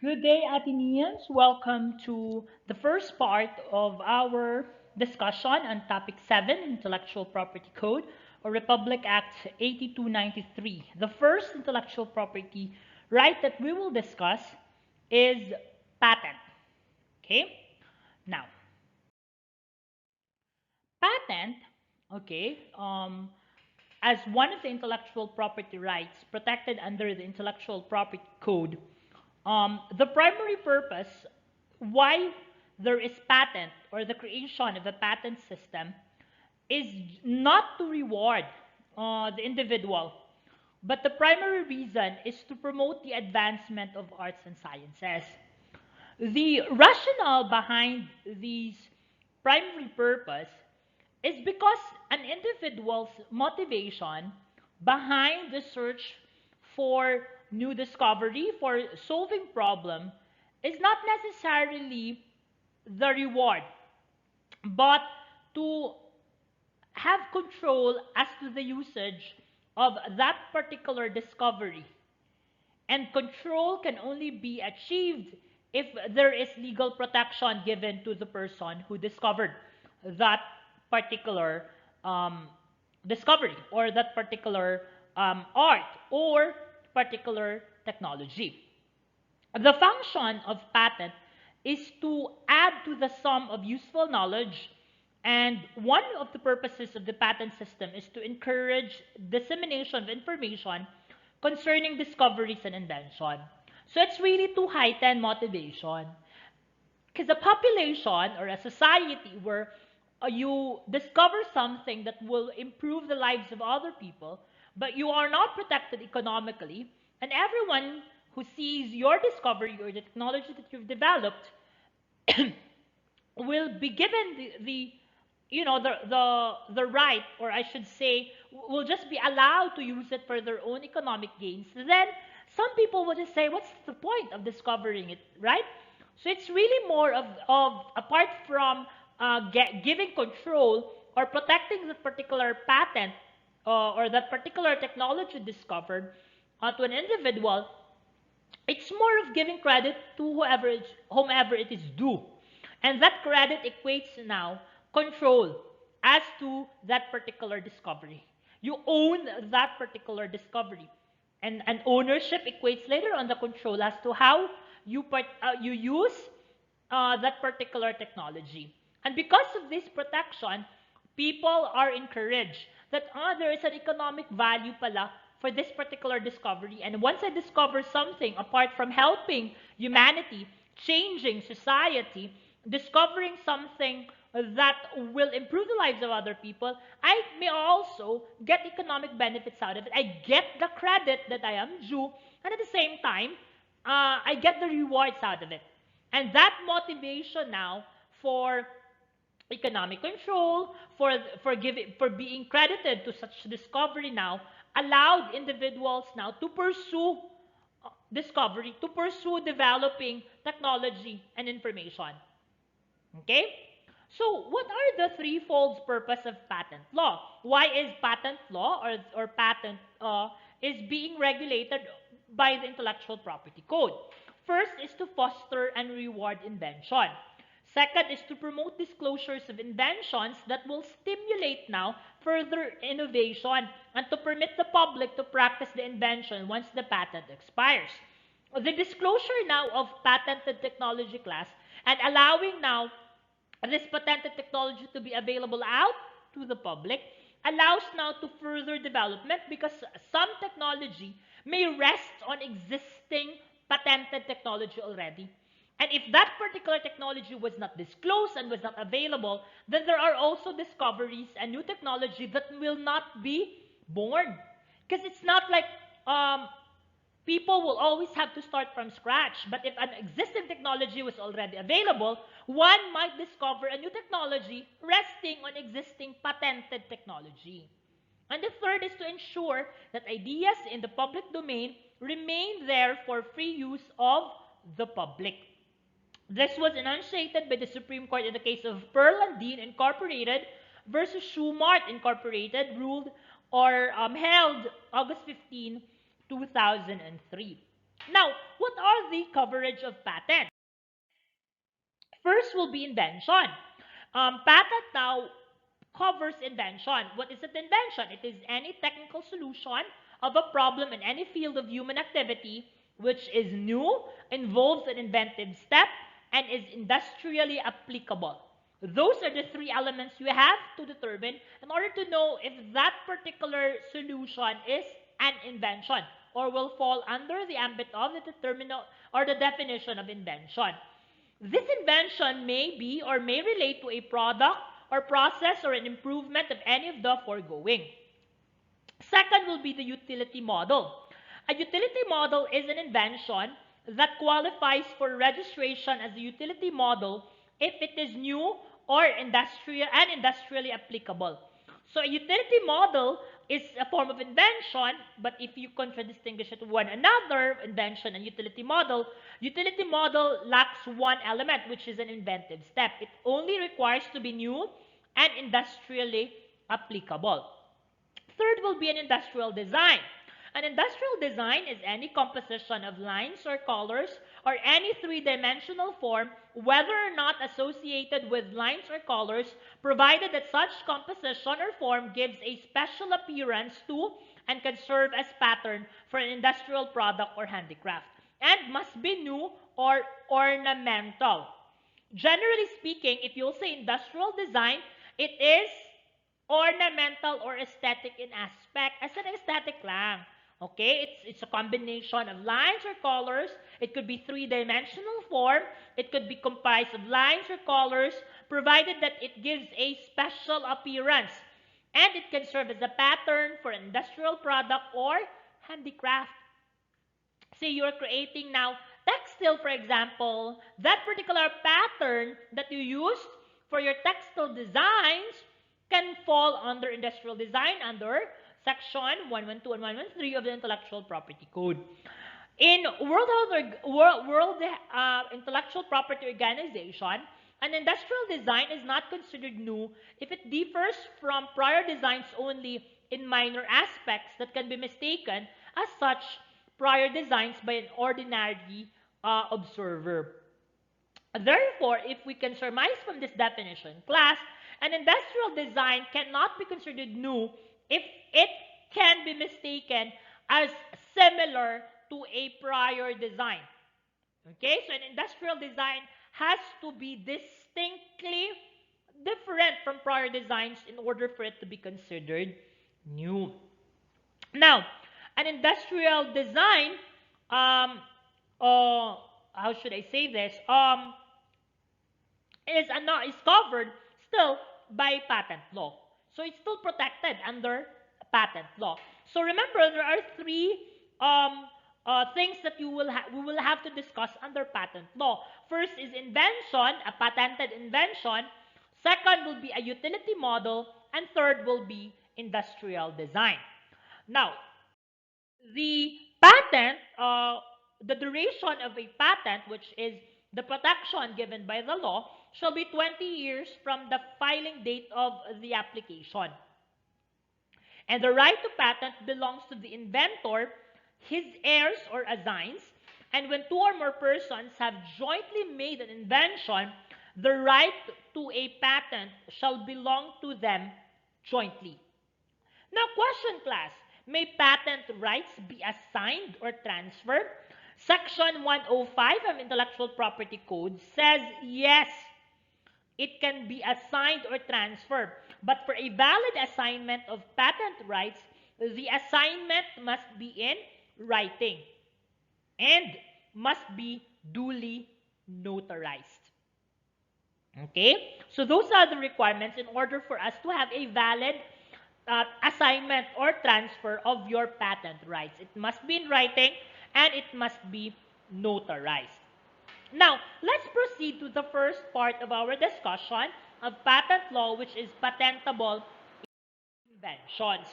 Good day, Athenians. Welcome to the first part of our discussion on Topic 7, Intellectual Property Code, or Republic Act 8293. The first intellectual property right that we will discuss is patent. Okay? Now, patent, okay, as one of the intellectual property rights protected under the Intellectual Property Code, the primary purpose why there is patent or the creation of a patent system is not to reward the individual, but the primary reason is to promote the advancement of arts and sciences. The rationale behind these primary purpose is because an individual's motivation behind the search for new discovery, for solving problem, is not necessarily the reward, but to have control as to the usage of that particular discovery. And control can only be achieved if there is legal protection given to the person who discovered that particular discovery or that particular art or particular technology. The function of patent is to add to the sum of useful knowledge, and one of the purposes of the patent system is to encourage dissemination of information concerning discoveries and invention. So it's really to heighten motivation. Because a population or a society where you discover something that will improve the lives of other people, but you are not protected economically, and everyone who sees your discovery or the technology that you've developed will be given the right, or I should say will just be allowed to use it for their own economic gains, then some people will just say, what's the point of discovering it, right? So it's really more of apart from giving control or protecting that particular patent or that particular technology discovered to an individual, it's more of giving credit to whomever it is due. And that credit equates now control as to that particular discovery. You own that particular discovery. And ownership equates later on the control as to how you use that particular technology. And because of this protection, people are encouraged that there is an economic value pala for this particular discovery. And once I discover something apart from helping humanity, changing society, discovering something that will improve the lives of other people, I may also get economic benefits out of it. I get the credit that I am due, and at the same time, I get the rewards out of it. And that motivation now for economic control, for being credited to such discovery now, allowed individuals now to pursue discovery, to pursue developing technology and information. Okay? So what are the threefold purpose of patent law? Why is patent law or patent is being regulated by the Intellectual Property Code? First is to foster and reward invention. Second is to promote disclosures of inventions that will stimulate now further innovation and to permit the public to practice the invention once the patent expires. The disclosure now of patented technology class and allowing now this patented technology to be available out to the public allows now to further development because some technology may rest on existing patented technology already. And if that particular technology was not disclosed and was not available, then there are also discoveries and new technology that will not be born. Because it's not like people will always have to start from scratch. But if an existing technology was already available, one might discover a new technology resting on existing patented technology. And the third is to ensure that ideas in the public domain remain there for free use of the public. This was enunciated by the Supreme Court in the case of Pearl and Dean Incorporated versus Schumart Incorporated, ruled or held August 15, 2003. Now, what are the coverage of patent. First will be invention. Patent now covers invention. What is an invention? It is any technical solution of a problem in any field of human activity which is new, involves an inventive step, and is industrially applicable. Those are the three elements you have to determine in order to know if that particular solution is an invention or will fall under the ambit of the determinant or the definition of invention. This invention may be or may relate to a product or process or an improvement of any of the foregoing. Second will be the utility model. A utility model is an invention that qualifies for registration as a utility model if it is new or industrially applicable. So a utility model is a form of invention, but if you contradistinguish it to one another, invention and utility model lacks one element, which is an inventive step. It only requires to be new and industrially applicable. Third will be an industrial design. An industrial design is any composition of lines or colors or any three-dimensional form, whether or not associated with lines or colors, provided that such composition or form gives a special appearance to and can serve as pattern for an industrial product or handicraft, and must be new or ornamental. Generally speaking, if you'll say industrial design, it is ornamental or aesthetic in aspect, as an aesthetic lang. Okay, it's a combination of lines or colors. It could be three-dimensional form. It could be comprised of lines or colors, provided that it gives a special appearance. And it can serve as a pattern for an industrial product or handicraft. Say you're creating now textile, for example. That particular pattern that you used for your textile designs can fall under industrial design under Section 112 and 113 of the Intellectual Property Code. In World Intellectual Property Organization, an industrial design is not considered new if it differs from prior designs only in minor aspects that can be mistaken as such prior designs by an ordinary observer. Therefore, if we can surmise from this definition, class, an industrial design cannot be considered new if it can be mistaken as similar to a prior design. Okay, so an industrial design has to be distinctly different from prior designs in order for it to be considered new. Now, an industrial design, how should I say this, is covered still by patent law. So it's still protected under patent law. So remember, there are three things that we will have to discuss under patent law. First is invention, a patented invention. Second will be a utility model, and third will be industrial design. Now, the patent, the duration of a patent, which is the protection given by the law, shall be 20 years from the filing date of the application. And the right to patent belongs to the inventor, his heirs or assigns, and when two or more persons have jointly made an invention, the right to a patent shall belong to them jointly. Now, question class, may patent rights be assigned or transferred? Section 105 of Intellectual Property Code says yes, it can be assigned or transferred. But for a valid assignment of patent rights, the assignment must be in writing and must be duly notarized. Okay? So those are the requirements in order for us to have a valid assignment or transfer of your patent rights. It must be in writing and it must be notarized. Now, let's proceed to the first part of our discussion of patent law, which is patentable inventions.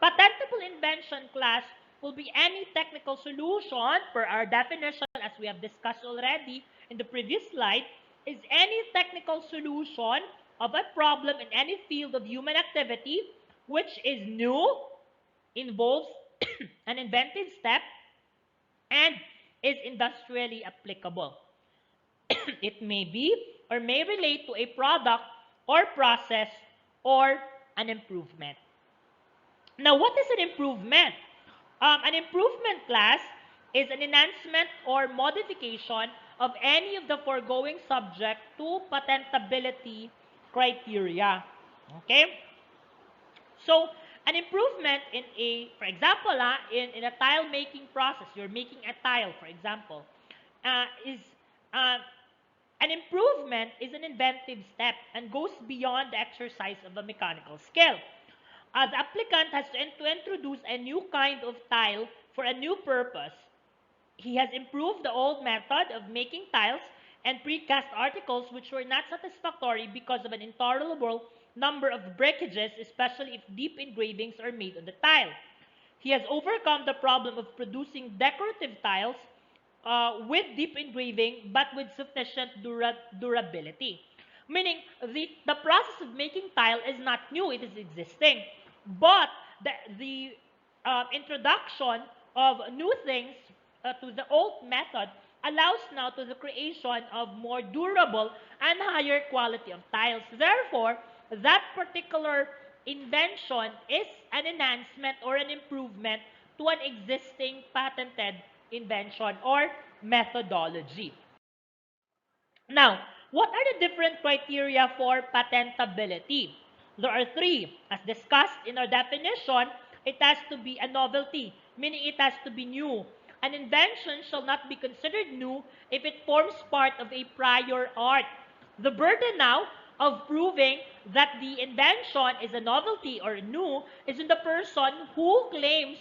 Patentable invention class will be any technical solution, per our definition as we have discussed already in the previous slide, is any technical solution of a problem in any field of human activity which is new, involves an inventive step, and is industrially applicable. It may be or may relate to a product or process or an improvement. Now, what is an improvement? An improvement class is an enhancement or modification of any of the foregoing subject to patentability criteria. Okay? So, an improvement in a, for example, in a tile making process, you're making a tile, for example, is uh, an improvement is an inventive step and goes beyond the exercise of a mechanical skill. The applicant has to introduce a new kind of tile for a new purpose. He has improved the old method of making tiles and precast articles which were not satisfactory because of an intolerable number of breakages, especially if deep engravings are made on the tile. He has overcome the problem of producing decorative tiles with deep engraving but with sufficient durability. Meaning, the process of making tile is not new, it is existing. But the introduction of new things to the old method allows now to the creation of more durable and higher quality of tiles. Therefore, that particular invention is an enhancement or an improvement to an existing patented invention or methodology. Now, what are the different criteria for patentability? There are three. As discussed in our definition, it has to be a novelty, meaning it has to be new. An invention shall not be considered new if it forms part of a prior art. The burden now of proving that the invention is a novelty or new is in the person who claims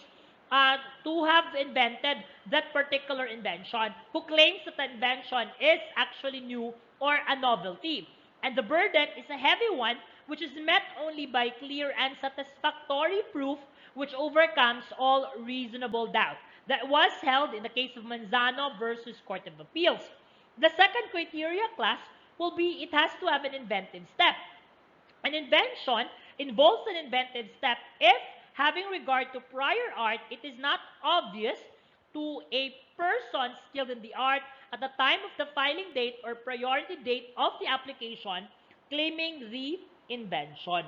to have invented that particular invention, who claims that the invention is actually new or a novelty. And the burden is a heavy one, which is met only by clear and satisfactory proof which overcomes all reasonable doubt. That was held in the case of Manzano versus Court of Appeals. The second criteria class will be it has to have an inventive step. An invention involves an inventive step if, having regard to prior art, it is not obvious to a person skilled in the art at the time of the filing date or priority date of the application claiming the invention.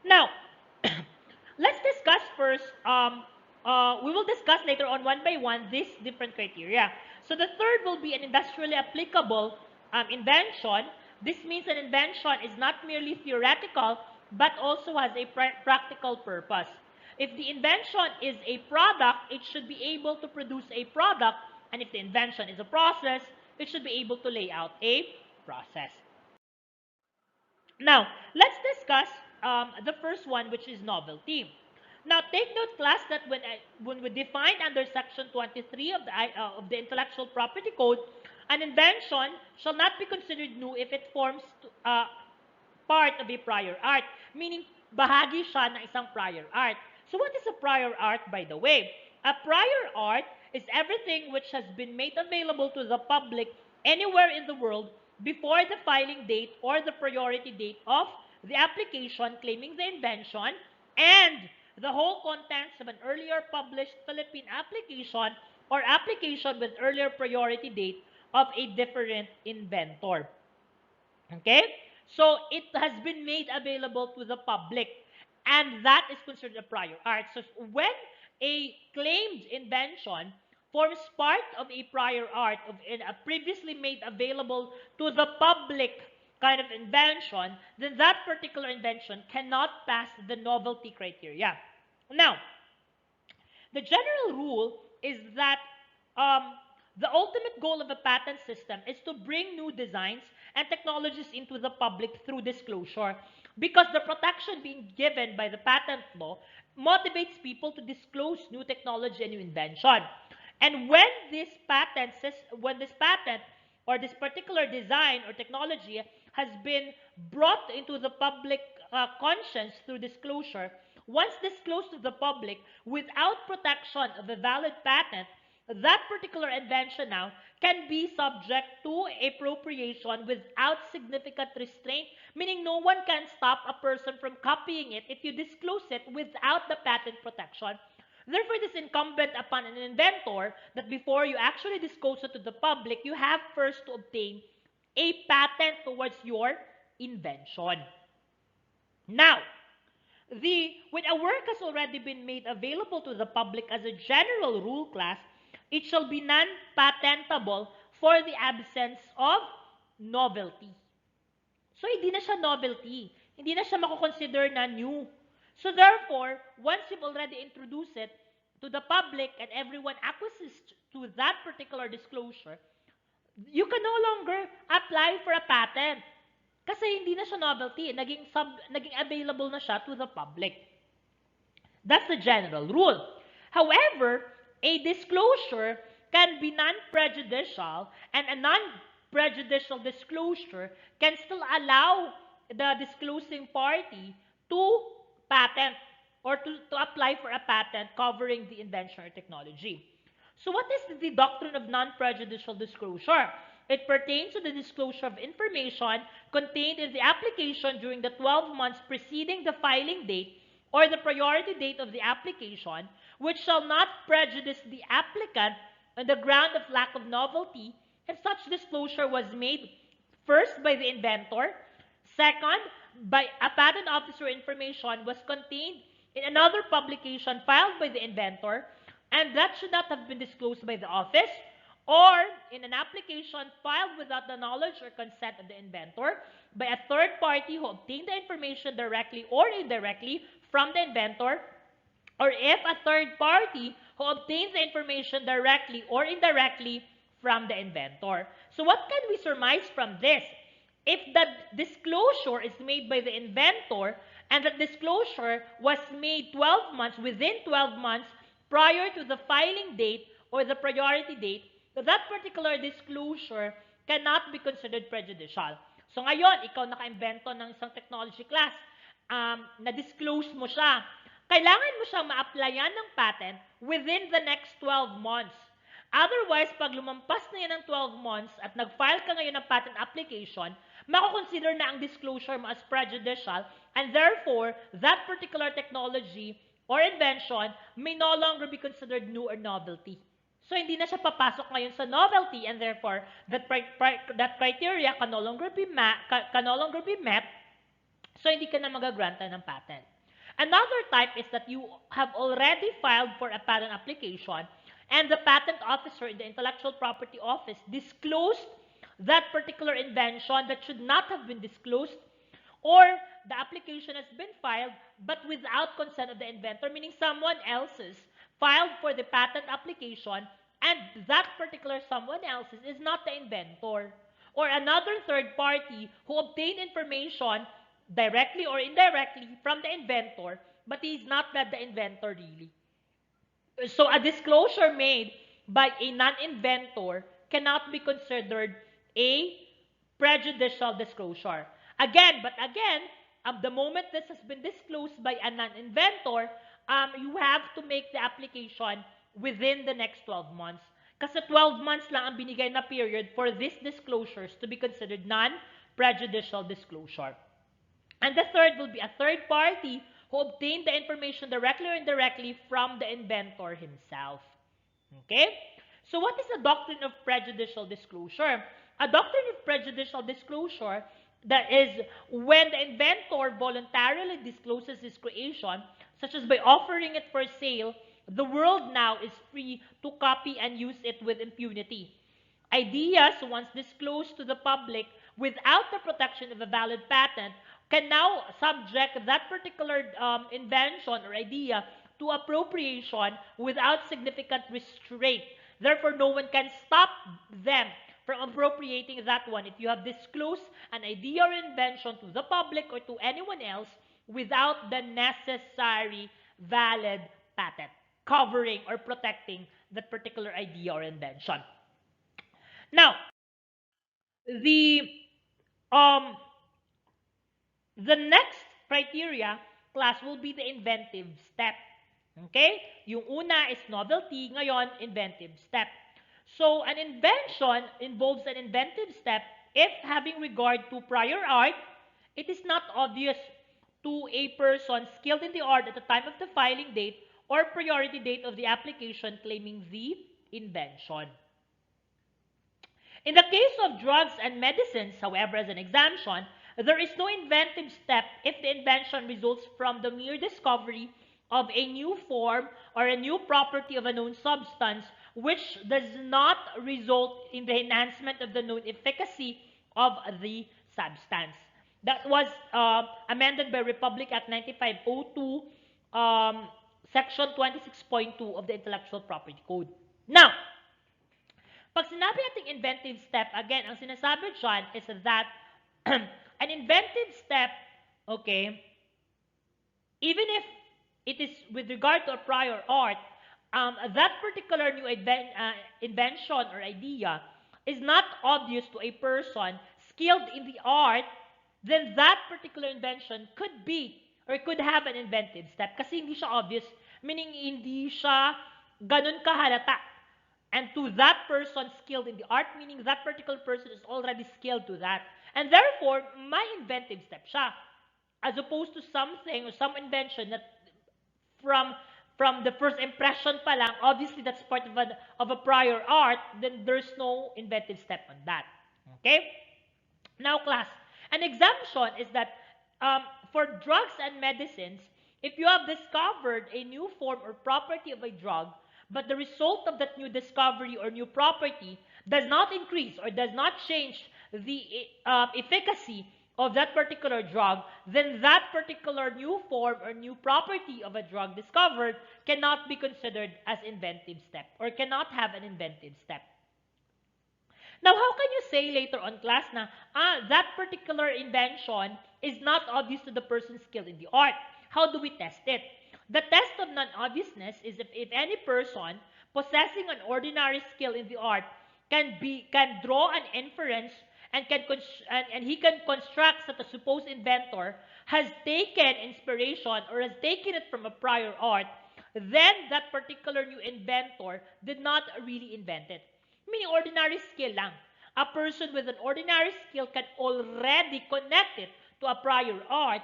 Now, let's discuss first. We will discuss later on one by one these different criteria. So the third will be an industrially applicable invention. This means an invention is not merely theoretical but also has a practical purpose. If the invention is a product, it should be able to produce a product, and if the invention is a process, it should be able to lay out a process. Now, let's discuss the first one, which is novelty. Now, take note, class, that when we define under Section 23 of the Intellectual Property Code, an invention shall not be considered new if it forms part of a prior art, meaning bahagi siya ng isang prior art. So what is a prior art, by the way? A prior art is everything which has been made available to the public anywhere in the world before the filing date or the priority date of the application claiming the invention and the whole contents of an earlier published Philippine application or application with earlier priority date of a different inventor. Okay? So it has been made available to the public, and that is considered a prior art. So when a claimed invention forms part of a prior art of a previously made available to the public kind of invention, then that particular invention cannot pass the novelty criteria. Now, the general rule is that the ultimate goal of a patent system is to bring new designs and technologies into the public through disclosure, because the protection being given by the patent law motivates people to disclose new technology and new invention. And when this patent or this particular design or technology has been brought into the public conscience through disclosure, once disclosed to the public without protection of a valid patent, that particular invention now can be subject to appropriation without significant restraint, meaning no one can stop a person from copying it if you disclose it without the patent protection. Therefore, it is incumbent upon an inventor that before you actually disclose it to the public, you have first to obtain a patent towards your invention. Now, when a work has already been made available to the public as a general rule class, it shall be non-patentable for the absence of novelty. So, hindi na siya novelty. Hindi na siya mako-consider na new. So, therefore, once you've already introduced it to the public and everyone acquiesces to that particular disclosure, you can no longer apply for a patent. Kasi hindi na siya novelty. Naging available na siya to the public. That's the general rule. However, a disclosure can be non-prejudicial, and a non-prejudicial disclosure can still allow the disclosing party to patent or to apply for a patent covering the invention or technology. So what is the doctrine of non-prejudicial disclosure? It pertains to the disclosure of information contained in the application during the 12 months preceding the filing date or the priority date of the application, which shall not prejudice the applicant on the ground of lack of novelty if such disclosure was made first by the inventor, second, by a patent office or information was contained in another publication filed by the inventor, and that should not have been disclosed by the office, or in an application filed without the knowledge or consent of the inventor by a third party who obtained the information directly or indirectly from the inventor, or if a third party who obtains the information directly or indirectly from the inventor. So what can we surmise from this? If the disclosure is made by the inventor and the disclosure was made within 12 months prior to the filing date or the priority date, that particular disclosure cannot be considered prejudicial. So ngayon, ikaw naka-invento ng isang technology class, na-disclose mo siya. Kailangan mo siyang ma-applyan ng patent within the next 12 months. Otherwise, pag lumampas na yan ng 12 months at nag-file ka ngayon ng patent application, mako-consider na ang disclosure mo as prejudicial, and therefore, that particular technology or invention may no longer be considered new or novelty. So, hindi na siya papasok ngayon sa novelty, and therefore, that criteria can no longer be met, so hindi ka na magagranta ng patent. Another type is that you have already filed for a patent application, and the patent officer in the intellectual property office disclosed that particular invention that should not have been disclosed, or the application has been filed but without consent of the inventor, meaning someone else's filed for the patent application, and that particular someone else's is not the inventor, or another third party who obtained information directly or indirectly from the inventor, but he is not the inventor really. So a disclosure made by a non-inventor cannot be considered a prejudicial disclosure. Again, the moment this has been disclosed by a non-inventor, you have to make the application within the next 12 months. Kasi 12 months lang ang binigay na period for these disclosures to be considered non-prejudicial disclosure. And the third will be a third party who obtained the information directly or indirectly from the inventor himself. Okay? So what is the doctrine of prejudicial disclosure? A doctrine of prejudicial disclosure, that is when the inventor voluntarily discloses his creation, such as by offering it for sale, the world now is free to copy and use it with impunity. Ideas, once disclosed to the public without the protection of a valid patent, can now subject that particular invention or idea to appropriation without significant restraint. Therefore, no one can stop them from appropriating that one if you have disclosed an idea or invention to the public or to anyone else without the necessary valid patent covering or protecting that particular idea or invention. Now, the next criteria class will be the inventive step. Okay? Yung una is novelty, ngayon inventive step. So, an invention involves an inventive step if, having regard to prior art, it is not obvious to a person skilled in the art at the time of the filing date, or priority date of the application claiming the invention. In the case of drugs and medicines, however, as an exemption, there is no inventive step if the invention results from the mere discovery of a new form or a new property of a known substance, which does not result in the enhancement of the known efficacy of the substance. That was amended by Republic Act 9502, Section 26.2 of the Intellectual Property Code. Now, pag sinabi nating inventive step, again, ang sinasabi dyan is that an inventive step, okay, even if it is with regard to a prior art, that particular new invention or idea is not obvious to a person skilled in the art, then that particular invention could be or could have an inventive step kasi hindi siya obvious, meaning hindi siya ganun kahalata. And to that person skilled in the art, meaning that particular person is already skilled to that. And therefore, may inventive step siya. As opposed to something or some invention that from the first impression pa lang, obviously that's part of a prior art, then there's no inventive step on that. Okay? Now, class, an exemption is that for drugs and medicines, if you have discovered a new form or property of a drug, but the result of that new discovery or new property does not increase or does not change the efficacy of that particular drug, then that particular new form or new property of a drug discovered cannot be considered as inventive step or cannot have an inventive step. Now, how can you say later on, class, na that particular invention is not obvious to the person skilled in the art? How do we test it? The test of non-obviousness is if any person possessing an ordinary skill in the art can draw an inference and he can construct that the supposed inventor has taken inspiration or has taken it from a prior art, then that particular new inventor did not really invent it. Meaning ordinary skill lang. A person with an ordinary skill can already connect it to a prior art,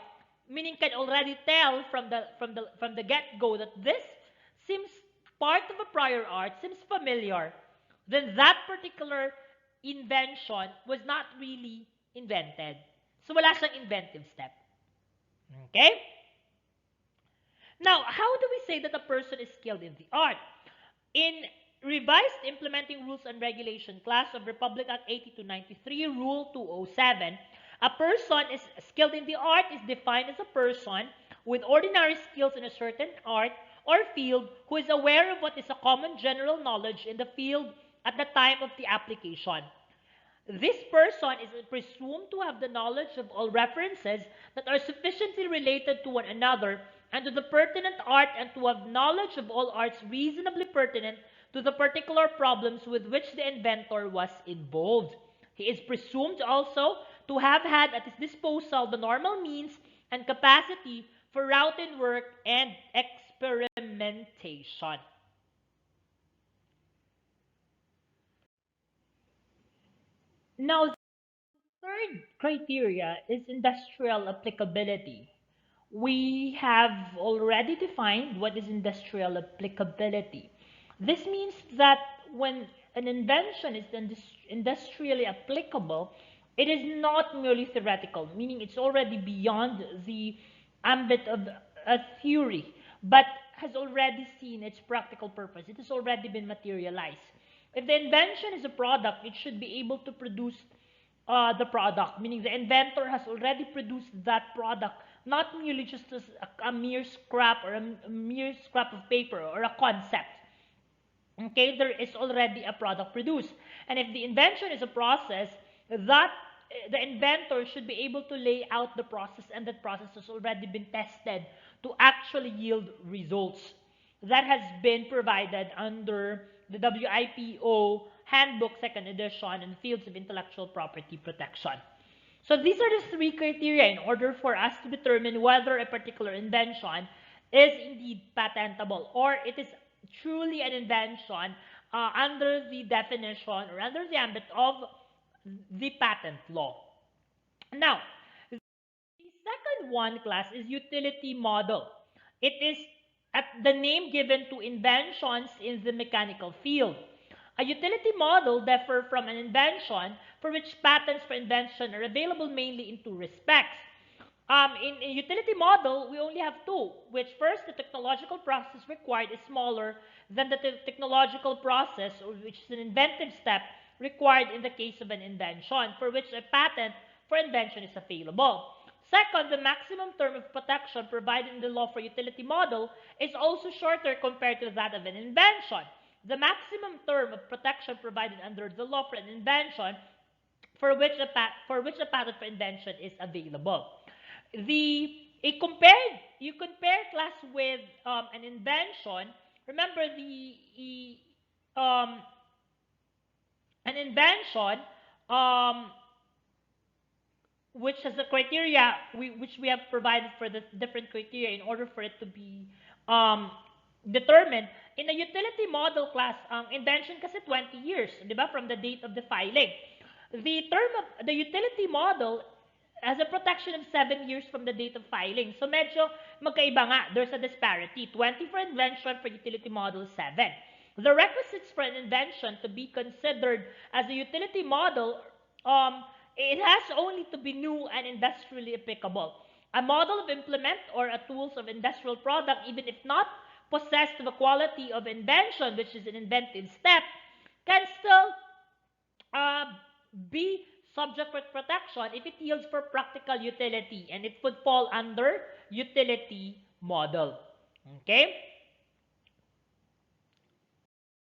meaning can already tell from the get-go that this seems part of a prior art, seems familiar, then that particular invention was not really invented. So wala siyang inventive step. Okay? Now, how do we say that a person is skilled in the art? In Revised Implementing Rules and Regulation class of Republic Act 8293, Rule 207, a person is skilled in the art is defined as a person with ordinary skills in a certain art or field who is aware of what is a common general knowledge in the field at the time of the application. This person is presumed to have the knowledge of all references that are sufficiently related to one another and to the pertinent art, and to have knowledge of all arts reasonably pertinent to the particular problems with which the inventor was involved. He is presumed also to have had at his disposal the normal means and capacity for routine work and experimentation. Now, the third criteria is industrial applicability. We have already defined what is industrial applicability. This means that when an invention is industrially applicable, it is not merely theoretical, meaning it's already beyond the ambit of a theory, but has already seen its practical purpose. It has already been materialized. If the invention is a product, it should be able to produce the product, meaning the inventor has already produced that product, not merely just as a mere scrap or a mere scrap of paper or a concept. Okay, there is already a product produced. And if the invention is a process, that the inventor should be able to lay out the process, and that process has already been tested to actually yield results. That has been provided under the WIPO Handbook 2nd edition in fields of intellectual property protection. So these are the three criteria in order for us to determine whether a particular invention is indeed patentable or it is truly an invention under the definition or under the ambit of the patent law. Now, the second one, class, is utility model. It is at the name given to inventions in the mechanical field. A utility model differs from an invention for which patents for invention are available mainly in two respects. In a utility model, we only have two, which first, the technological process required is smaller than the technological process, which is an inventive step required in the case of an invention, for which a patent for invention is available. Second, the maximum term of protection provided in the law for utility model is also shorter compared to that of an invention. The maximum term of protection provided under the law for an invention for which a patent for invention is available. You compare class with an invention. Remember an invention which has a criteria which we have provided for the different criteria in order for it to be determined. In a utility model class, invention kasi 20 years, di ba, from the date of the filing. The term of the utility model has a protection of 7 years from the date of filing. So medyo magkaiba nga. There's a disparity. 20 for invention, for utility model, 7. The requisites for an invention to be considered as a utility model, it has only to be new and industrially applicable. A model of implement or a tools of industrial product, even if not possessed of a quality of invention, which is an inventive step, can still be subject for protection if it yields for practical utility, and it would fall under utility model. Okay?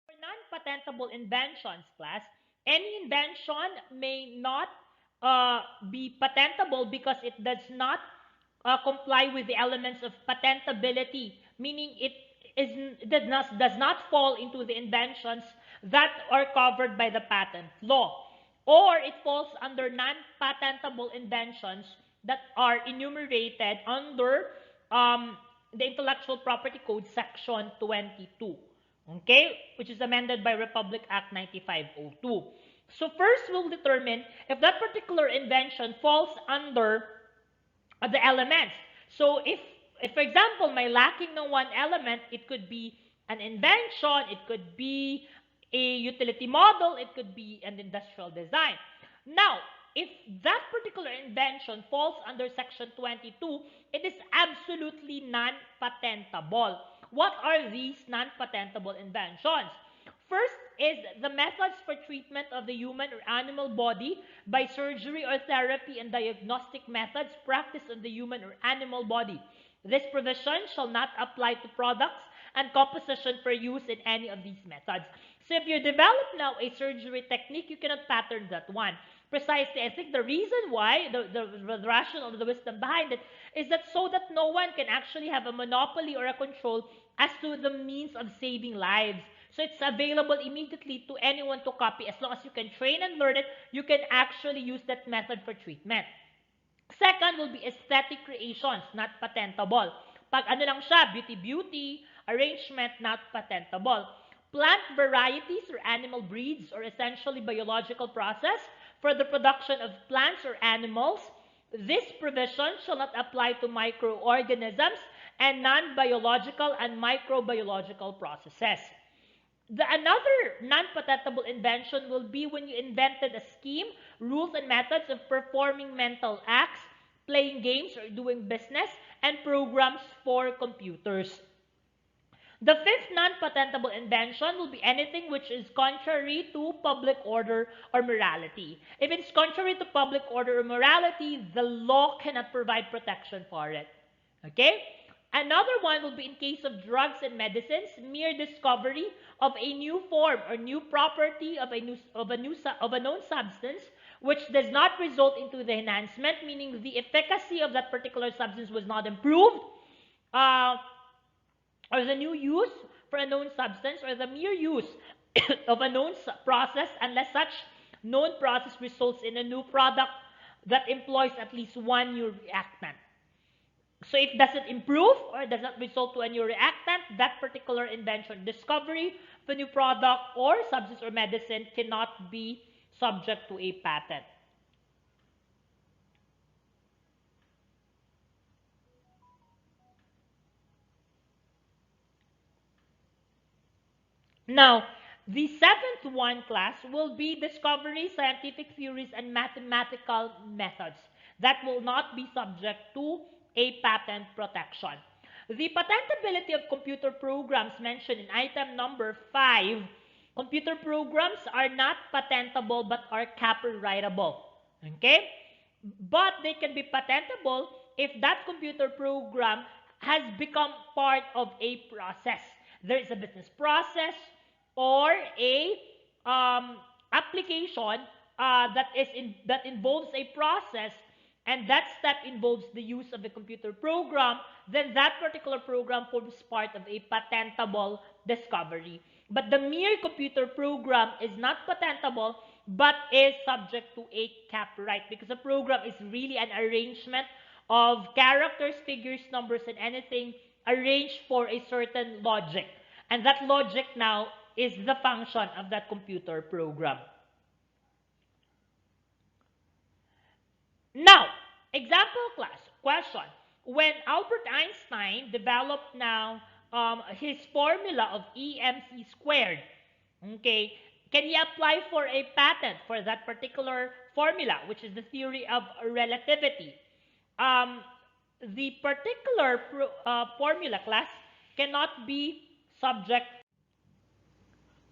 For non-patentable inventions class, any invention may not be patentable because it does not comply with the elements of patentability, meaning does not fall into the inventions that are covered by the patent law. Or it falls under non-patentable inventions that are enumerated under the Intellectual Property Code Section 22, okay, which is amended by Republic Act 9502. So first, we'll determine if that particular invention falls under the elements. So if for example, may lacking ng one element, it could be an invention, it could be a utility model, it could be an industrial design. Now, if that particular invention falls under Section 22, it is absolutely non-patentable. What are these non-patentable inventions? First is the methods for treatment of the human or animal body by surgery or therapy and diagnostic methods practiced on the human or animal body. This provision shall not apply to products and composition for use in any of these methods. So if you develop now a surgery technique, you cannot patent that one. Precisely, I think the reason why, the rationale, the wisdom behind it, is that so that no one can actually have a monopoly or a control as to the means of saving lives. So it's available immediately to anyone to copy. As long as you can train and learn it, you can actually use that method for treatment. Second will be aesthetic creations, not patentable. Pag ano lang siya, beauty, arrangement, not patentable. Plant varieties or animal breeds or essentially biological process for the production of plants or animals. This provision shall not apply to microorganisms and non-biological and microbiological processes. Another non-patentable invention will be when you invented a scheme, rules, and methods of performing mental acts, playing games or doing business, and programs for computers. The fifth non-patentable invention will be anything which is contrary to public order or morality. If it's contrary to public order or morality, the law cannot provide protection for it. Okay? Another one will be in case of drugs and medicines, mere discovery of a new form or new property of a known substance which does not result into the enhancement, meaning the efficacy of that particular substance was not improved, or the new use for a known substance, or the mere use of a known process unless such known process results in a new product that employs at least one new reactant. So if it doesn't improve or does not result to a new reactant, that particular invention, discovery of a new product or substance or medicine cannot be subject to a patent. Now, the seventh one class will be discovery, scientific theories, and mathematical methods that will not be subject to a patent protection. The patentability of computer programs mentioned in item number 5, computer programs are not patentable but are copyrightable. Okay? But they can be patentable if that computer program has become part of a process. There is a business process or a application that involves a process, and that step involves the use of a computer program, then that particular program forms part of a patentable discovery. But the mere computer program is not patentable but is subject to a copyright, because a program is really an arrangement of characters, figures, numbers, and anything arranged for a certain logic. And that logic now is the function of that computer program. Now, example class question. When Albert Einstein developed now his formula of EMC squared, okay, can he apply for a patent for that particular formula, which is the theory of relativity? Um, the particular formula class cannot be subject.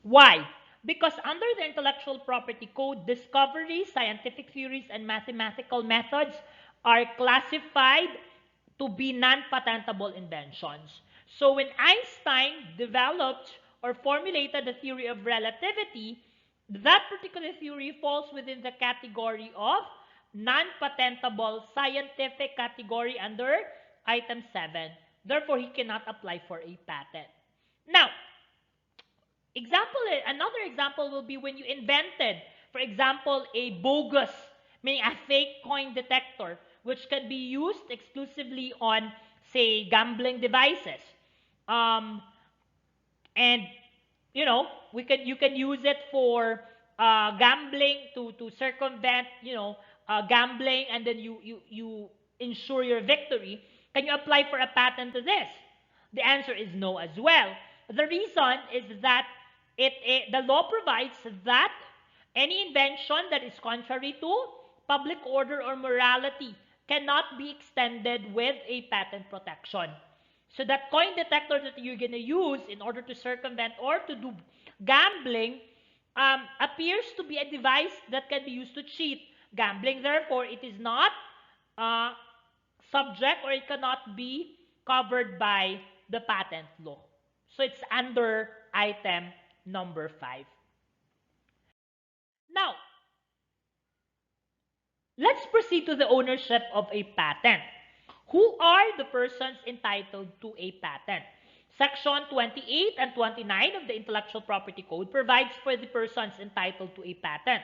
Why? Because under the Intellectual Property Code, discoveries, scientific theories, and mathematical methods are classified to be non-patentable inventions. So when Einstein developed or formulated the theory of relativity, that particular theory falls within the category of non-patentable scientific category under item 7. Therefore, he cannot apply for a patent. Now, another example will be when you invented, for example, a bogus, meaning a fake coin detector, which can be used exclusively on, say, gambling devices. Um, and you can use it for gambling to circumvent, gambling, and then you ensure your victory. Can you apply for a patent to this? The answer is no as well. The reason is that the law provides that any invention that is contrary to public order or morality cannot be extended with a patent protection. So that coin detector that you're going to use in order to circumvent or to do gambling appears to be a device that can be used to cheat gambling. Therefore, it is not uh, subject, or it cannot be covered by the patent law. So it's under item number 5. Now, let's proceed to the ownership of a patent. Who are the persons entitled to a patent? Section 28 and 29 of the Intellectual Property Code provides for the persons entitled to a patent.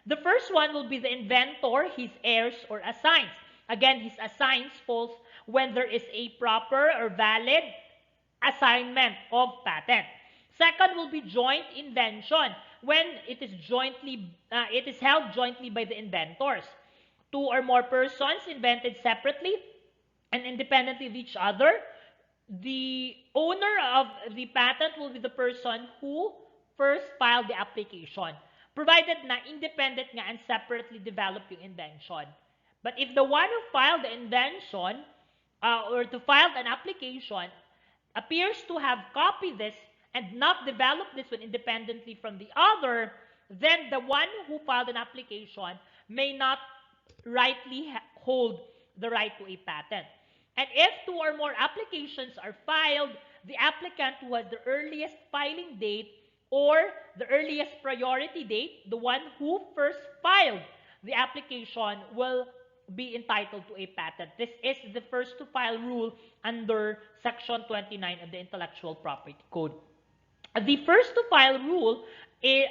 The first one will be the inventor, his heirs, or assigns. Again, his assigns falls when there is a proper or valid assignment of patent. Second will be joint invention, when it is held jointly by the inventors. Two or more persons invented separately and independently of each other. The owner of the patent will be the person who first filed the application, provided na independent nga and separately develop yung invention. But if the one who filed the invention or to file an application appears to have copied this and not developed this one independently from the other, then the one who filed an application may not rightly hold the right to a patent. And if two or more applications are filed, the applicant who has the earliest filing date or the earliest priority date, the one who first filed the application, will be entitled to a patent. This is the first to file rule under Section 29 of the Intellectual Property Code. The first to file rule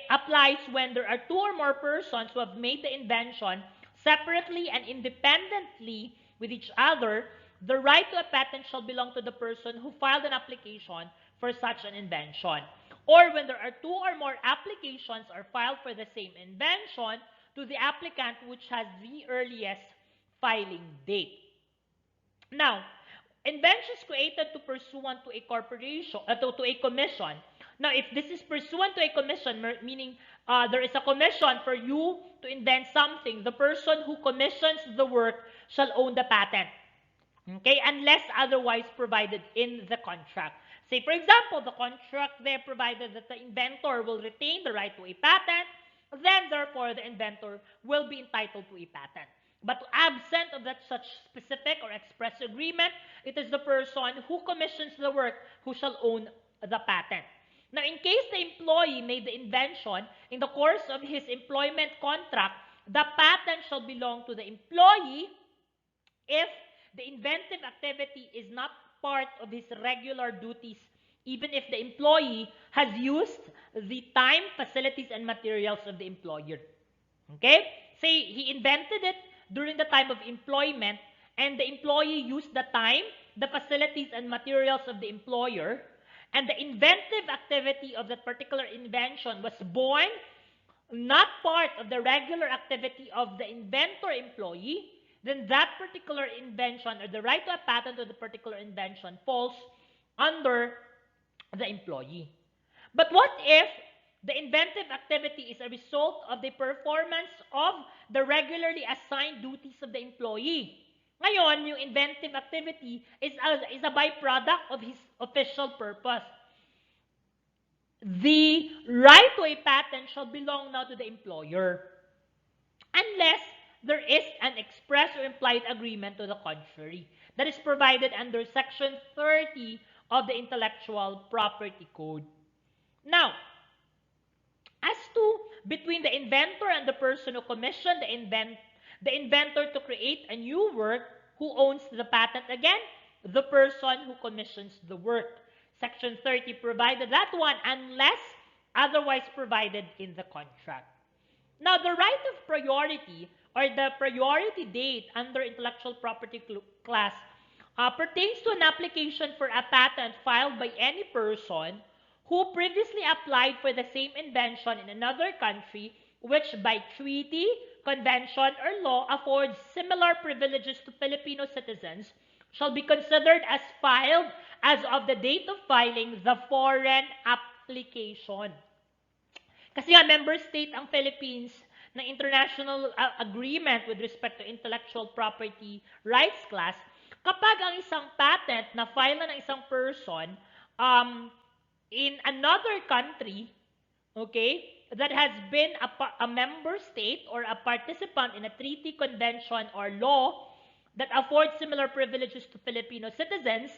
applies when there are two or more persons who have made the invention separately and independently with each other. The right to a patent shall belong to the person who filed an application for such an invention. Or when there are two or more applications are filed for the same invention, to the applicant which has the earliest filing date. Now, inventions created to pursuant to a corporation, to a commission Now, if this is pursuant to a commission, meaning there is a commission for you to invent something, the person who commissions the work shall own the patent. Okay, unless otherwise provided in the contract. Say, for example, the contract there provided that the inventor will retain the right to a patent, then therefore the inventor will be entitled to a patent. But absent of that such specific or express agreement, it is the person who commissions the work who shall own the patent. Now, in case the employee made the invention in the course of his employment contract, the patent shall belong to the employee if the inventive activity is not part of his regular duties, even if the employee has used the time, facilities, and materials of the employer. Okay? Say he invented it during the time of employment, and the employee used the time, the facilities, and materials of the employer, and the inventive activity of that particular invention was born not part of the regular activity of the inventor employee, then that particular invention or the right to a patent of the particular invention falls under the employee. But what if the inventive activity is a result of the performance of the regularly assigned duties of the employee? Ngayon, yung inventive activity is a byproduct of his official purpose. The right to a patent shall belong now to the employer, unless there is an express or implied agreement to the contrary that is provided under Section 30 of the Intellectual Property Code. Now, as to between the inventor and the person who commissioned the inventor to create a new work, who owns the patent again? The person who commissions the work. Section 30 provided that one unless otherwise provided in the contract. Now, the right of priority or the priority date under intellectual property class pertains to an application for a patent filed by any person who previously applied for the same invention in another country which by treaty, convention, or law affords similar privileges to Filipino citizens shall be considered as filed as of the date of filing the foreign application. Kasi nga, member state ang Philippines ng international agreement with respect to intellectual property rights class, kapag ang isang patent na file na ng isang person in another country, okay, that has been a member state or a participant in a treaty, convention, or law that affords similar privileges to Filipino citizens,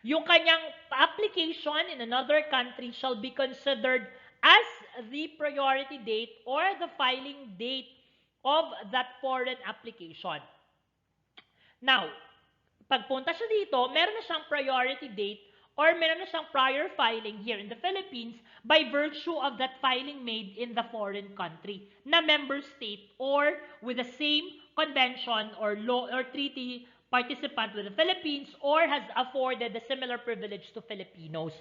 yung kanyang application in another country shall be considered as the priority date or the filing date of that foreign application. Now, pagpunta siya dito, meron na siyang priority date or meron na siyang prior filing here in the Philippines by virtue of that filing made in the foreign country na member state or with the same convention or law or treaty participant with the Philippines or has afforded the similar privilege to Filipinos.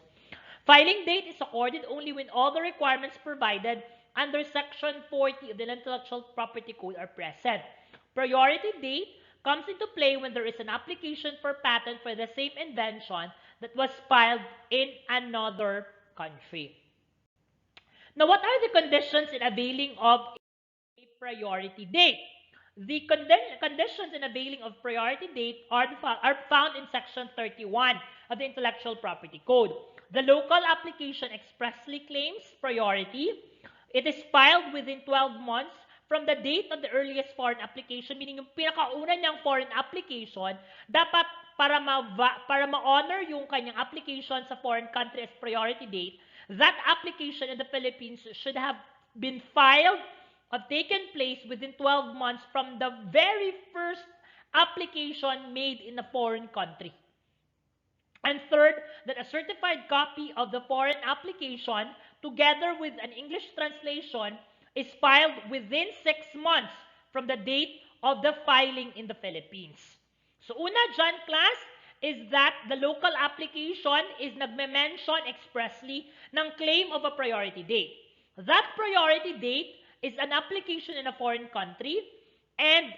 Filing date is accorded only when all the requirements provided under Section 40 of the Intellectual Property Code are present. Priority date comes into play when there is an application for patent for the same invention that was filed in another country. Now, what are the conditions in availing of a priority date? The conditions in availing of priority date are found in Section 31 of the Intellectual Property Code. The local application expressly claims priority. It is filed within 12 months from the date of the earliest foreign application, meaning yung pinakauna niyang foreign application, dapat para ma-honor yung kanyang application sa foreign country as priority date, that application in the Philippines should have been filed or taken place within 12 months from the very first application made in a foreign country. And third, that a certified copy of the foreign application together with an English translation is filed within 6 months from the date of the filing in the Philippines. So una dyan, class, is that the local application is nagme-mention expressly ng claim of a priority date. That priority date is an application in a foreign country and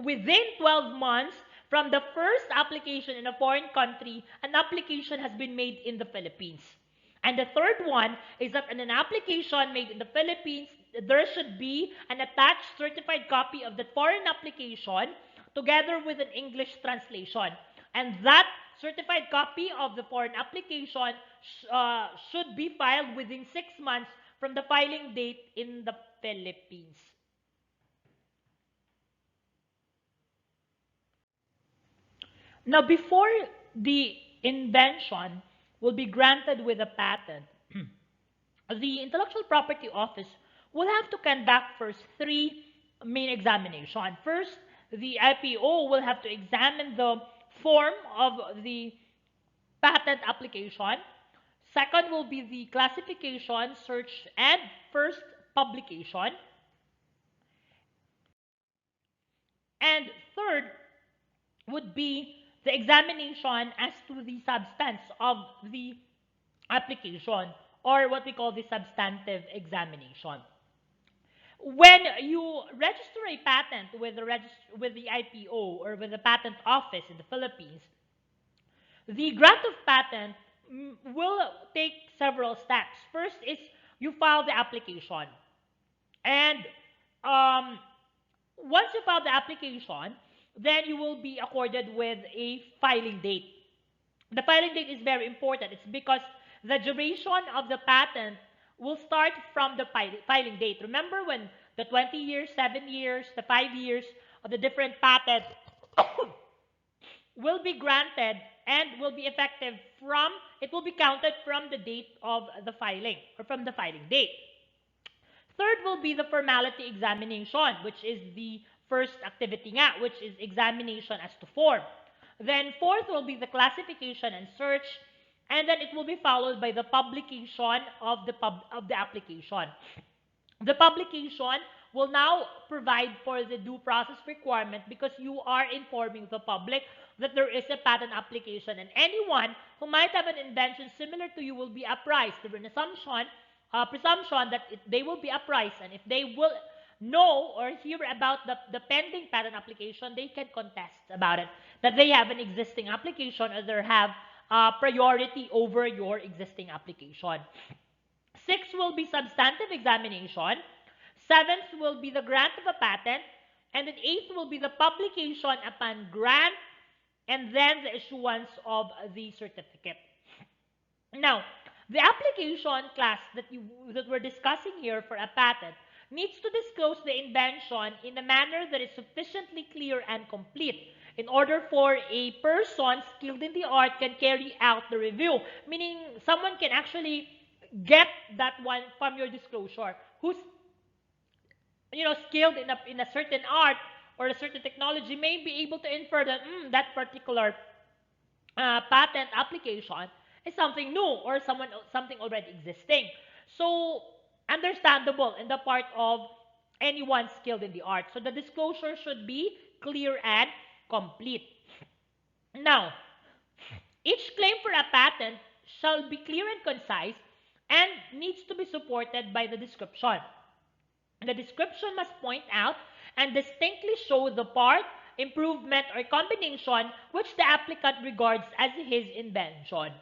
within 12 months from the first application in a foreign country, an application has been made in the Philippines. And the third one is that in an application made in the Philippines, there should be an attached certified copy of the foreign application together with an English translation. And that certified copy of the foreign application should be filed within 6 months from the filing date in the Philippines. Now, before the invention will be granted with a patent, the intellectual property office will have to conduct first three main examinations. First, the IPO will have to examine the form of the patent application. Second will be the classification, search, and first publication. And third would be the examination as to the substance of the application, or what we call the substantive examination. When you register a patent with the IPO or with the patent office in the Philippines, the grant of patent will take several steps. First is you file the application. And um, once you file the application, then you will be accorded with a filing date. The filing date is very important. It's because the duration of the patent will start from the filing date. Remember when the 20 years, 7 years, the 5 years of the different patents will be granted and will be effective from, it will be counted from the date of the filing or from the filing date. Third will be the formality examination, which is the first activity nga, which is examination as to form. Then fourth will be the classification and search, and then it will be followed by the publication of the application. The publication will now provide for the due process requirement because you are informing the public that there is a patent application, and anyone who might have an invention similar to you will be apprised. There's an presumption that they will be apprised, and if they will know or hear about the pending patent application, they can contest about it, that they have an existing application or they have priority over your existing application. Sixth will be substantive examination. Seventh will be the grant of a patent. And then eighth will be the publication upon grant and then the issuance of the certificate. Now, the application class that we're discussing here for a patent needs to disclose the invention in a manner that is sufficiently clear and complete in order for a person skilled in the art can carry out the review. Meaning, someone can actually get that one from your disclosure. Who's skilled in a certain art or a certain technology may be able to infer that that particular patent application is something new or something already existing. So understandable in the part of anyone skilled in the art. So the disclosure should be clear and complete. Now, each claim for a patent shall be clear and concise and needs to be supported by the description. The description must point out and distinctly show the part, improvement, or combination which the applicant regards as his invention.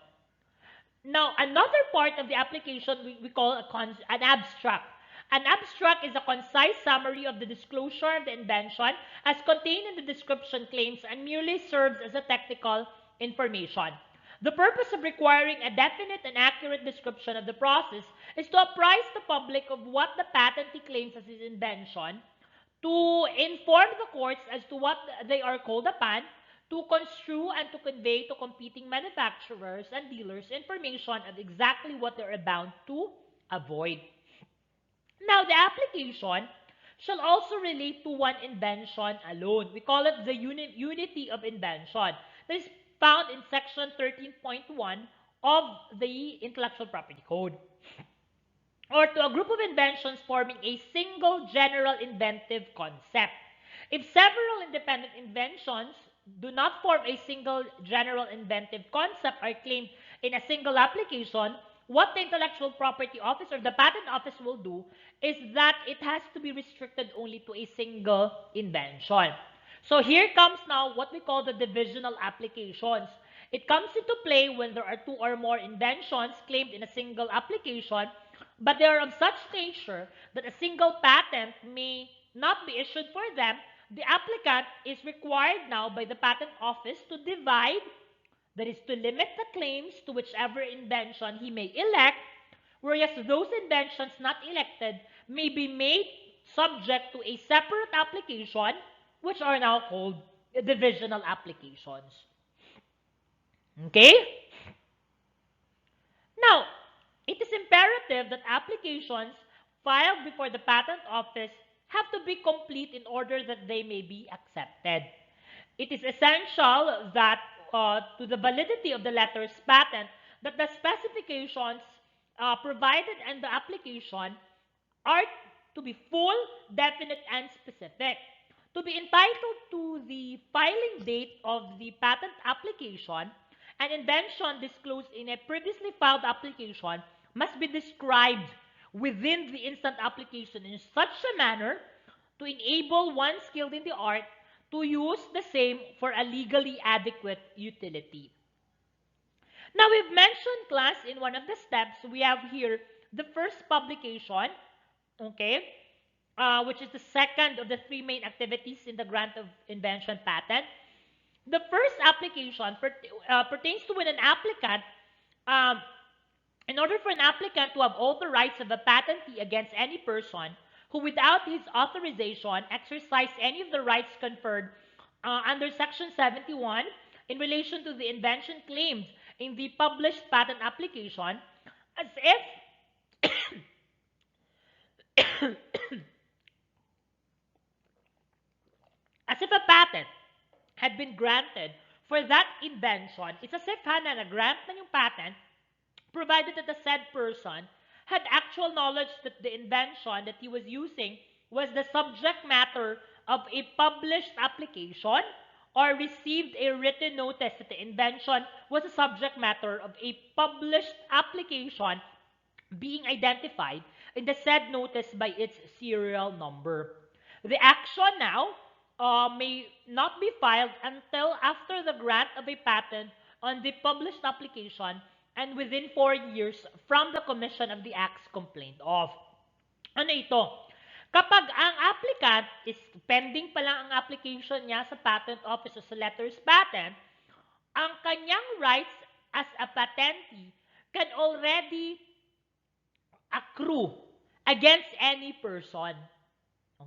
Now, another part of the application we call an abstract. An abstract is a concise summary of the disclosure of the invention as contained in the description claims and merely serves as a technical information. The purpose of requiring a definite and accurate description of the process is to apprise the public of what the patentee claims as his invention, to inform the courts as to what they are called upon, to construe and to convey to competing manufacturers and dealers information of exactly what they are bound to avoid. Now, the application shall also relate to one invention alone. We call it the unity of invention. This is found in section 13.1 of the Intellectual Property Code. Or to a group of inventions forming a single general inventive concept. If several independent inventions do not form a single general inventive concept are claimed in a single application, what the Intellectual Property Office or the Patent Office will do is that it has to be restricted only to a single invention. So here comes now what we call the divisional applications. It comes into play when there are two or more inventions claimed in a single application, but they are of such nature that a single patent may not be issued for them. The applicant is required now by the patent office to divide, that is, to limit the claims to whichever invention he may elect, whereas those inventions not elected may be made subject to a separate application, which are now called divisional applications. Okay? Now, it is imperative that applications filed before the patent office have to be complete in order that they may be accepted. It is essential that to the validity of the letter's patent that the specifications provided in the application are to be full, definite, and specific. To be entitled to the filing date of the patent application, an invention disclosed in a previously filed application must be described within the instant application in such a manner to enable one skilled in the art to use the same for a legally adequate utility. Now, we've mentioned, class, in one of the steps, we have here the first publication, okay, which is the second of the three main activities in the grant of invention patent. The first application pertains to when an applicant, um, in order for an applicant to have all the rights of a patentee against any person who, without his authorization, exercise any of the rights conferred under Section 71 in relation to the invention claimed in the published patent application, as if a patent had been granted for that invention. It's as if na-grant na yung patent, provided that the said person had actual knowledge that the invention that he was using was the subject matter of a published application, or received a written notice that the invention was the subject matter of a published application being identified in the said notice by its serial number. The action now may not be filed until after the grant of a patent on the published application and within 4 years from the commission of the acts complained of. Ano ito? Kapag ang applicant is pending pa lang ang application niya sa patent office o sa letters patent, ang kanyang rights as a patentee can already accrue against any person.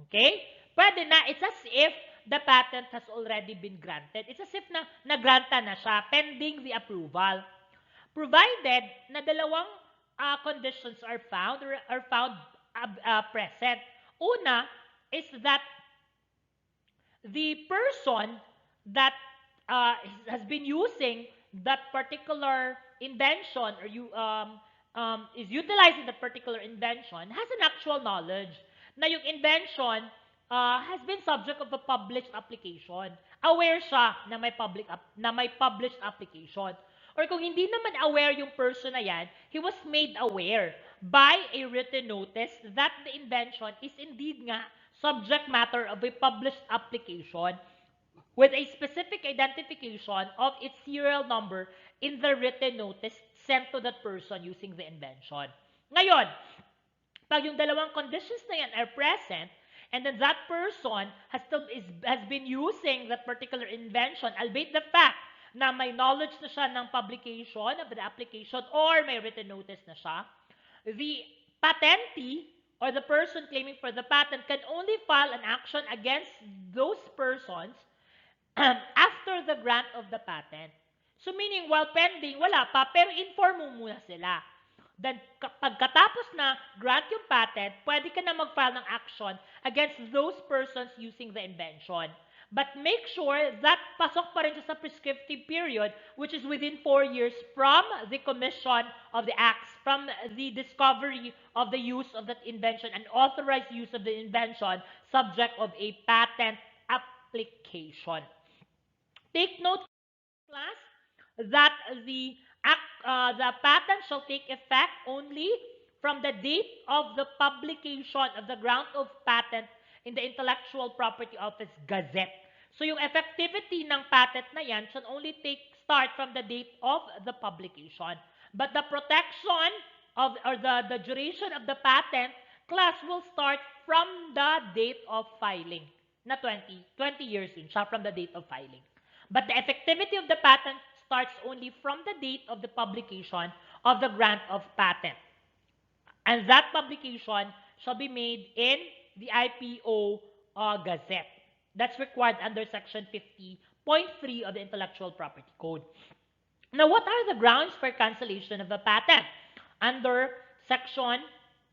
Okay? Pwede na, it's as if the patent has already been granted. It's as if na nagranta na siya pending the approval. Provided na dalawang conditions are found present. Una is that the person that has been using that particular invention or is utilizing that particular invention has an actual knowledge na yung invention has been subject of a published application. Aware siya na may published application. Or kung hindi naman aware yung person na yan, he was made aware by a written notice that the invention is indeed nga subject matter of a published application with a specific identification of its serial number in the written notice sent to that person using the invention. Ngayon, pag yung dalawang conditions na yan are present, and then that person has been using that particular invention, albeit the fact na may knowledge na siya ng publication of the application or may written notice na siya, the patentee or the person claiming for the patent can only file an action against those persons after the grant of the patent. So meaning, while pending, wala pa, pero inform mo muna sila. Then, pagkatapos na grant yung patent, pwede ka na mag-file ng action against those persons using the invention. But make sure that pasok pa rin siya sa prescriptive period, which is within 4 years from the commission of the acts, from the discovery of the use of that invention and authorized use of the invention subject of a patent application. Take note, class, that the patent shall take effect only from the date of the publication of the grant of patent in the Intellectual Property Office Gazette. So yung effectivity ng patent na yan should only start from the date of the publication. But the protection of, or the duration of the patent class will start from the date of filing. Na 20 years yun siya from the date of filing. But the effectivity of the patent starts only from the date of the publication of the grant of patent. And that publication shall be made in the IPO Gazette. That's required under Section 50.3 of the Intellectual Property Code. Now, what are the grounds for cancellation of a patent under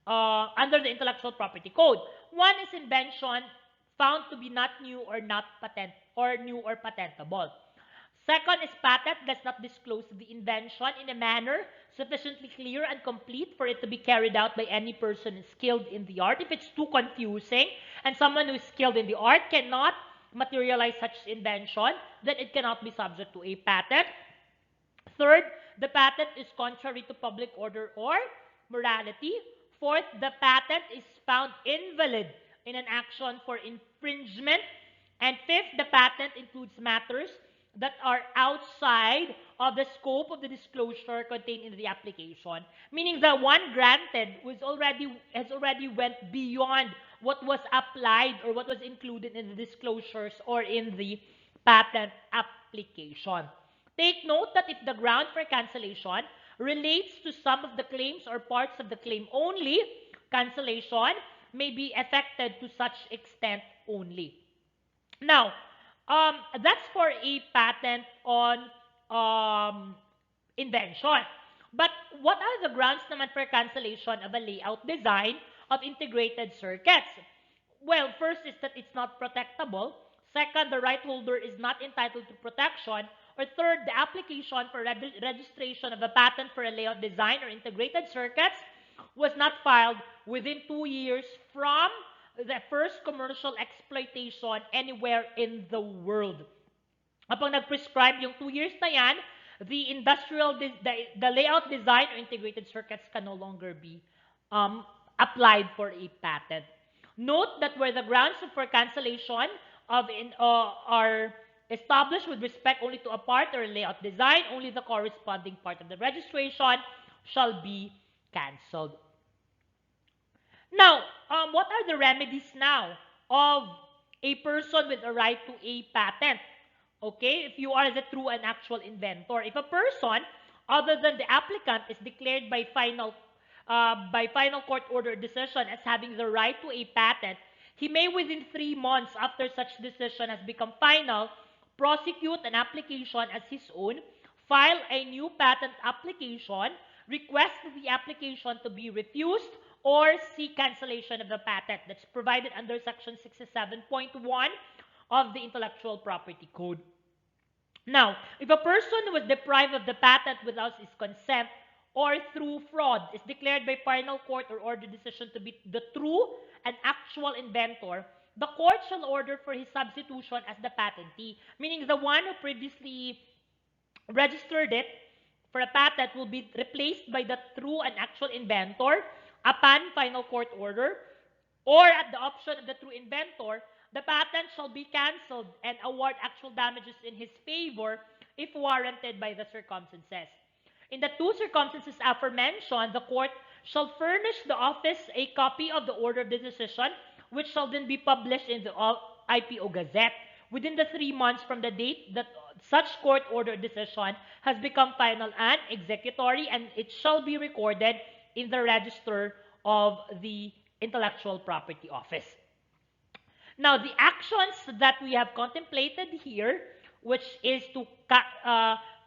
under the Intellectual Property Code? One is invention found to be not new or not patent or new or patentable. Second is patent does not disclose the invention in a manner sufficiently clear and complete for it to be carried out by any person skilled in the art. If it's too confusing and someone who is skilled in the art cannot materialize such invention, then it cannot be subject to a patent. Third, the patent is contrary to public order or morality. Fourth, the patent is found invalid in an action for infringement. And fifth, the patent includes matters that are outside of the scope of the disclosure contained in the application. Meaning the one granted has already went beyond what was applied or what was included in the disclosures or in the patent application. Take note that if the ground for cancellation relates to some of the claims or parts of the claim only, cancellation may be effected to such extent only. Now, that's for a patent on invention. But what are the grounds naman for cancellation of a layout design of integrated circuits? Well, first is that it's not protectable. Second, the right holder is not entitled to protection. Or third, the application for registration of a patent for a layout design or integrated circuits was not filed within 2 years from the first commercial exploitation anywhere in the world. Kapag nag-prescribe yung 2 years na yan, the layout design or integrated circuits can no longer be applied for a patent. Note that where the grounds for cancellation are established with respect only to a part or a layout design, only the corresponding part of the registration shall be cancelled. Now, what are the remedies now of a person with a right to a patent? Okay, if you are the true and actual inventor. If a person other than the applicant is declared by final court order decision as having the right to a patent, he may within 3 months after such decision has become final, prosecute an application as his own, file a new patent application, request the application to be refused, or seek cancellation of the patent. That's provided under Section 67.1 of the Intellectual Property Code. Now, if a person was deprived of the patent without his consent or through fraud is declared by final court or order decision to be the true and actual inventor, the court shall order for his substitution as the patentee, meaning the one who previously registered it for a patent will be replaced by the true and actual inventor upon final court order, or at the option of the true inventor, the patent shall be cancelled and award actual damages in his favor if warranted by the circumstances. In the two circumstances aforementioned, the court shall furnish the office a copy of the order of the decision, which shall then be published in the IPO Gazette within the 3 months from the date that such court order decision has become final and executory, and it shall be recorded in the register of the Intellectual Property Office. Now, the actions that we have contemplated here, which is to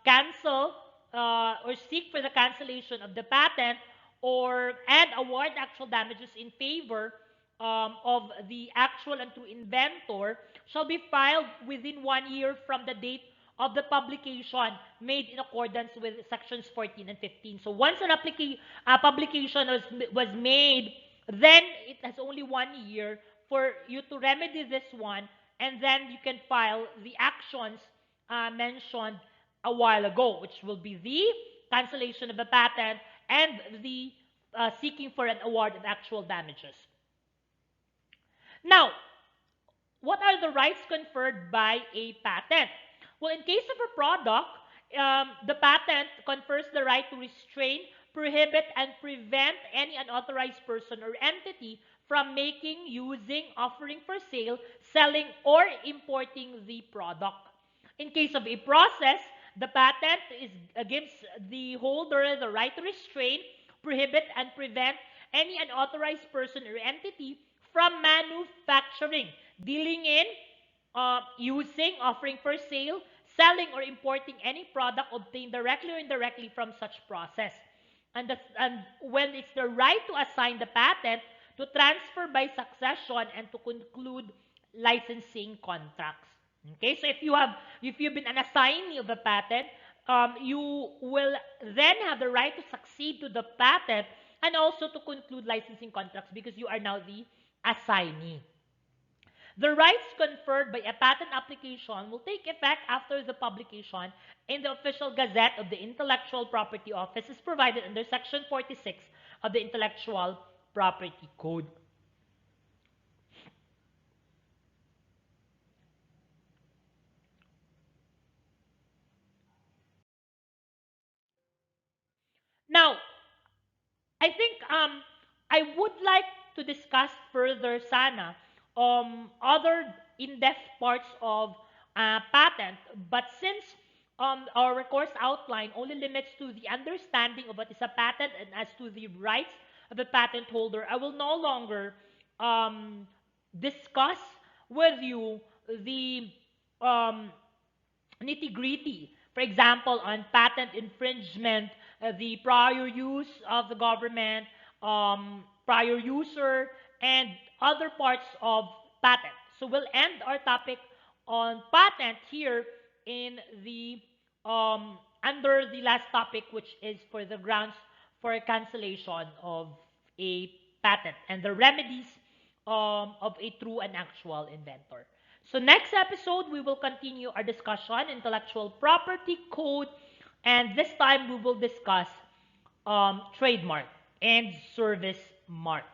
cancel or seek for the cancellation of the patent and award actual damages in favor of the actual and true inventor, shall be filed within 1 year from the date of the publication made in accordance with sections 14 and 15. So once an publication was made, then it has only 1 year for you to remedy this one, and then you can file the actions mentioned a while ago, which will be the cancellation of the patent and the seeking for an award of actual damages. Now, what are the rights conferred by a patent? Well, in case of a product, the patent confers the right to restrain, prohibit, and prevent any unauthorized person or entity from making, using, offering for sale, selling, or importing the product. In case of a process, the patent gives the holder the right to restrain, prohibit, and prevent any unauthorized person or entity from manufacturing, dealing in, using, offering for sale, selling, or importing any product obtained directly or indirectly from such process. And when it's the right to assign the patent, to transfer by succession, and to conclude licensing contracts. Okay, so if you've been an assignee of a patent, you will then have the right to succeed to the patent and also to conclude licensing contracts because you are now the assignee. The rights conferred by a patent application will take effect after the publication in the official gazette of the Intellectual Property Office as provided under Section 46 of the Intellectual Property Code. Now, I think I would like to discuss further sana other in-depth parts of patent, but since our course outline only limits to the understanding of what is a patent and as to the rights of the patent holder, I will no longer um, discuss with you the um, nitty gritty. For example, on patent infringement, the prior use of the government, prior user, and other parts of patent. So we'll end our topic on patent here in the under the last topic, which is for the grounds for cancellation of a patent and the remedies of a true and actual inventor. So next episode, we will continue our discussion, intellectual property code, and this time we will discuss trademark and service mark.